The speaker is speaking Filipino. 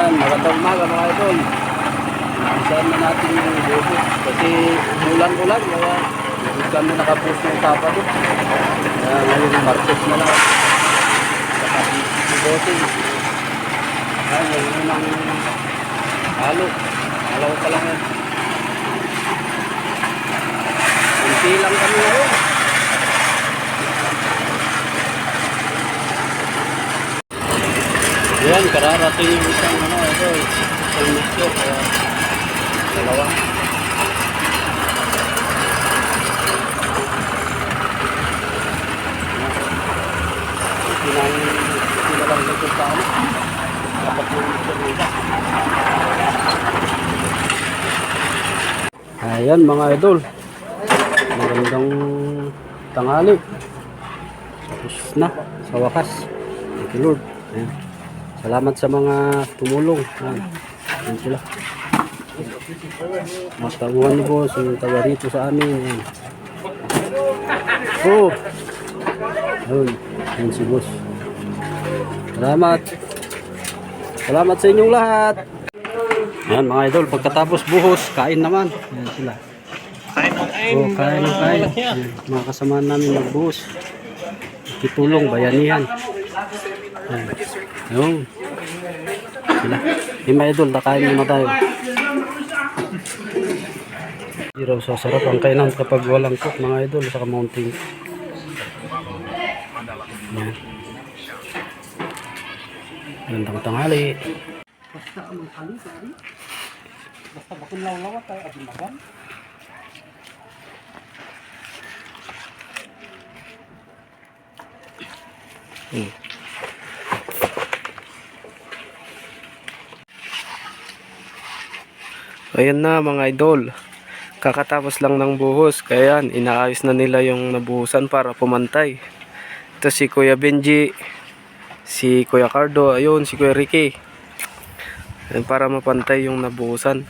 Yan, magandang umaga mga idol. Saan na natin yung bubos kasi ulan-ulan kaya hindi kami nakapos ng Sabado. Kaya ngayon Martes na lang. Saka si Bossing. Yan, yung unang halo. Halaw pa lang yan. Kunti lang kami ngayon. Yan, kararating yung isang ito, isang misyo, kaya dalawa. Pinalang likod sa ano, kapag yung misyo nila. Ayan mga idol, magandang tanghali. Tapos na, sa wakas. Thank you Lord. Ayan. Salamat sa mga tumulong. Ayan sila. Mataguan ni boss yung taga rito sa amin. Ayan. Oh. Ayun. Ayan si boss. Salamat. Salamat sa inyong lahat. Ayan mga idol. Pagkatapos buhos, kain naman. Ayan sila. Oh, kain. Ayan, mga kasamahan namin magbuhos. Kitulong, bayanihan. Ayan. Ayun. Sila. Mga idol, nakain muna tayo. Iraw sa sarap ang kainan kapag walang cook mga idol sa mountain. Ayan. Gandang tanghali. Basta amang kali, basta bakit lawat tayo at magan. Ayan na mga idol, kakatapos lang ng buhos, kaya yan, inaayos na nila yung nabuhusan para pumantay. Ito si Kuya Benji, si Kuya Cardo, ayun si Kuya Ricky. Ayan, para mapantay yung nabuhusan.